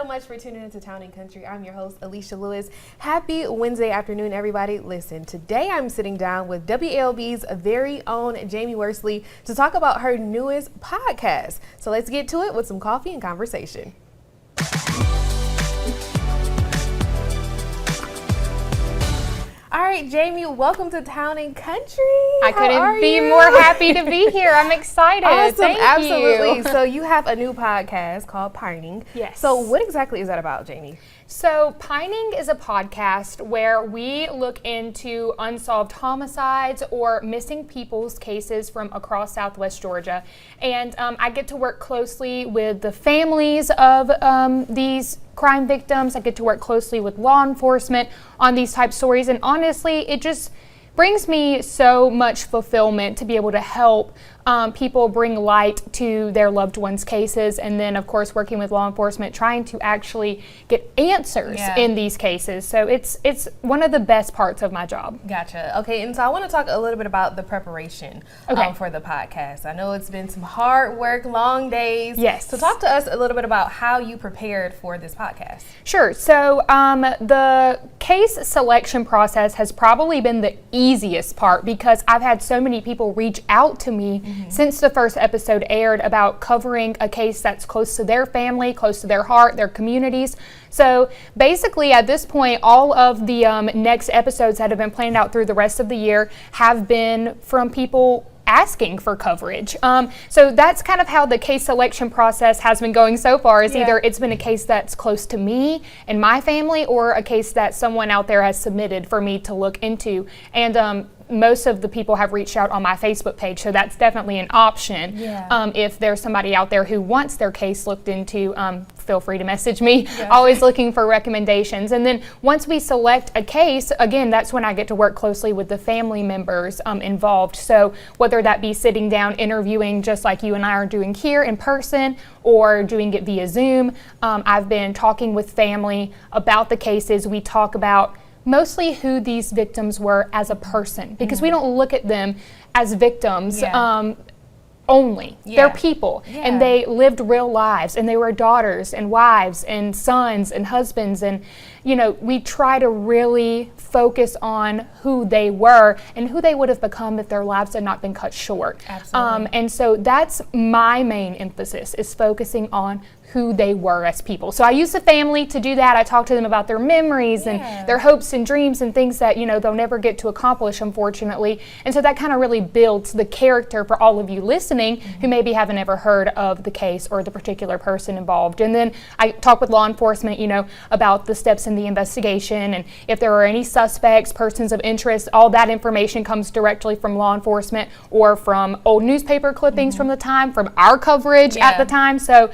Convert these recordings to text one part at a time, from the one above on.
So much for tuning into Town and Country. I'm your host, Alicia Lewis. Happy Wednesday afternoon, everybody. Listen, today I'm sitting down with WALB's very own Jamie Worsley to talk about her newest podcast. So let's get to it with some coffee and conversation. All right, Jamie, welcome to Town and Country. I couldn't be more happy to be here. I'm excited. Awesome, Thank absolutely. you. So you have a new podcast called Pining. Yes. So what exactly is that about, Jamie? So Pining is a podcast where we look into unsolved homicides or missing people's cases from across Southwest Georgia. And I get to work closely with the families of these crime victims. I get to work closely with law enforcement on these type stories. And honestly, it just brings me so much fulfillment to be able to help people bring light to their loved ones' cases, and then of course working with law enforcement trying to actually get answers in these cases. So it's one of the best parts of my job. Gotcha. Okay, and so I want to talk a little bit about the preparation for the podcast. I know it's been some hard work, long days. Yes. So talk to us a little bit about how you prepared for this podcast. Sure. So the case selection process has probably been the easiest part because I've had so many people reach out to me since the first episode aired about covering a case that's close to their family, close to their heart, their communities. So basically at this point, all of the next episodes that have been planned out through the rest of the year have been from people asking for coverage. So that's kind of how the case selection process has been going so far, is either it's been a case that's close to me and my family or a case that someone out there has submitted for me to look into. And most of the people have reached out on my Facebook page, so that's definitely an option. If there's somebody out there who wants their case looked into, feel free to message me. Always looking for recommendations. And then once we select a case, again, that's when I get to work closely with the family members involved. So whether that be sitting down interviewing just like you and I are doing here in person or doing it via Zoom, I've been talking with family about the cases. We talk about mostly who these victims were as a person, because we don't look at them as victims only. They're people, and they lived real lives, and they were daughters and wives and sons and husbands, and you know, we try to really focus on who they were and who they would have become if their lives had not been cut short. And so that's my main emphasis, is focusing on who they were as people. So I use the family to do that. I talk to them about their memories and their hopes and dreams and things that, you know, they'll never get to accomplish, unfortunately. And so that kind of really builds the character for all of you listening who maybe haven't ever heard of the case or the particular person involved. And then I talk with law enforcement, you know, about the steps in the investigation, and if there are any suspects, persons of interest. All that information comes directly from law enforcement or from old newspaper clippings from the time, from our coverage at the time. So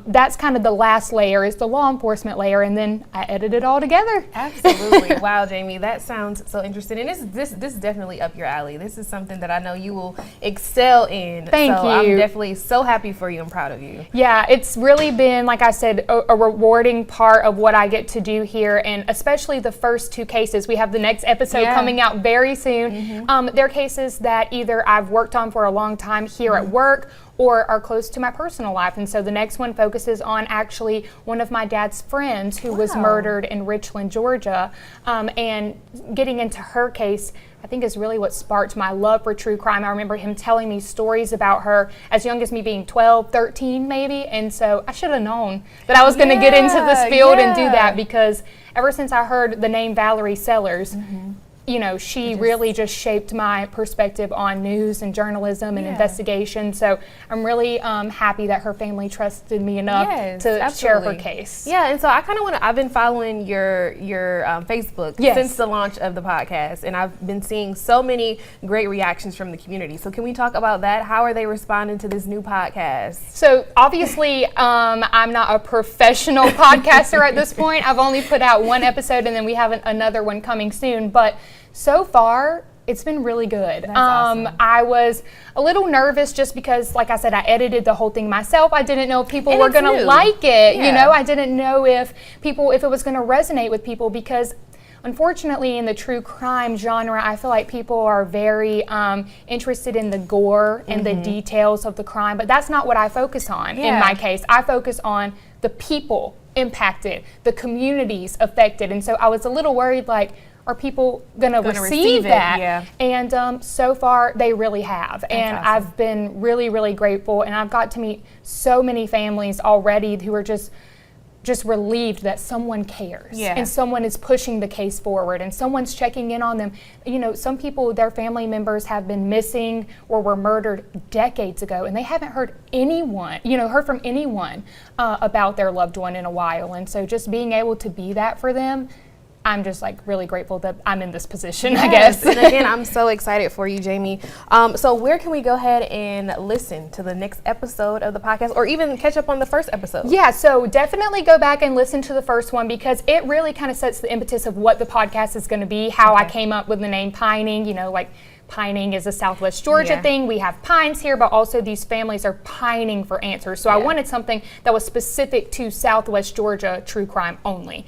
that's kind of the last layer, is the law enforcement layer, and then I edit it all together. Absolutely. Wow, Jamie, that sounds so interesting. And this is definitely up your alley. This is something that I know you will excel in. Thank you. I'm definitely so happy for you and proud of you. Yeah, it's really been, like I said, a rewarding part of what I get to do here, and especially the first two cases. We have the next episode coming out very soon. They're cases that either I've worked on for a long time here at work or are close to my personal life. And so the next one focuses on actually one of my dad's friends who was murdered in Richland, Georgia. And getting into her case, I think, is really what sparked my love for true crime. I remember him telling me stories about her as young as me being 12, 13 maybe. And so I should have known that I was going to get into this field and do that, because ever since I heard the name Valerie Sellers, you know, she really just shaped my perspective on news and journalism and investigation. So I'm really happy that her family trusted me enough to share her case. Yeah, and so I kind of want to, I've been following your Facebook since the launch of the podcast, and I've been seeing so many great reactions from the community. So can we talk about that? How are they responding to this new podcast? So obviously, I'm not a professional podcaster at this point. I've only put out one episode, and then we have another one coming soon. But so far, it's been really good. That's awesome. I was a little nervous just because, like I said, I edited the whole thing myself. I didn't know if people were going to like it. You know, I didn't know if it was going to resonate with people, because unfortunately in the true crime genre, I feel like people are very interested in the gore and the details of the crime, but that's not what I focus on in my case. I focus on the people impacted, the communities affected. And so I was a little worried, like, are people going to receive that? Yeah. And so far, they really have. That's and awesome. I've been really, really grateful. And I've got to meet so many families already who are just relieved that someone cares, Yeah. and someone is pushing the case forward, and someone's checking in on them. You know, some people, their family members have been missing or were murdered decades ago, and they haven't heard from anyone about their loved one in a while. And so just being able to be that for them, I'm just like really grateful that I'm in this position, I guess. And again, I'm so excited for you, Jamie. So where can we go ahead and listen to the next episode of the podcast, or even catch up on the first episode? Yeah, so definitely go back and listen to the first one, because it really kind of sets the impetus of what the podcast is going to be, how I came up with the name Pining. You know, like, pining is a Southwest Georgia thing. We have pines here, but also these families are pining for answers. So I wanted something that was specific to Southwest Georgia true crime only.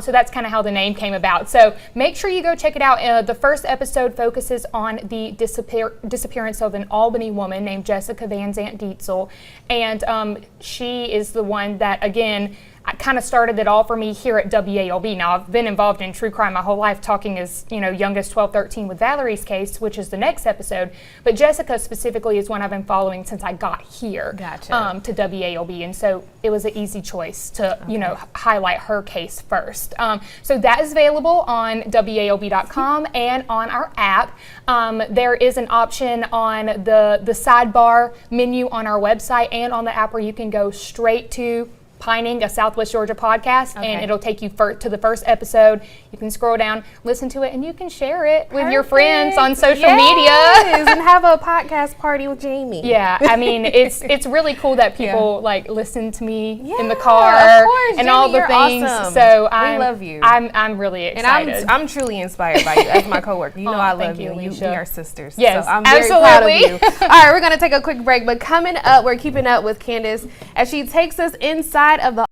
So that's kind of how the name came about. So make sure you go check it out. The first episode focuses on the disappearance of an Albany woman named Jessica Van Zant Dietzel. And she is the one that, again, kind of started it all for me here at WALB. Now, I've been involved in true crime my whole life, talking as, young as 12, 13 with Valerie's case, which is the next episode. But Jessica specifically is one I've been following since I got here to WALB. And so it was an easy choice to, highlight her case first. So that is available on WALB.com and on our app. There is an option on the sidebar menu on our website and on the app where you can go straight to Pining, a Southwest Georgia podcast, and it'll take you to the first episode. You can scroll down, listen to it, and you can share it with your friends on social media. And have a podcast party with Jamie. Yeah, I mean, it's really cool that people like listen to me in the car of course, and Jamie, all the you're things. awesome. So we love you. I'm really excited. And I'm truly inspired by you as my coworker. You know I love thank you, you. We Alicia. are sisters. Yes, so I'm very proud of you. All right, we're gonna take a quick break, but coming up, we're keeping up with Candace as she takes us inside of the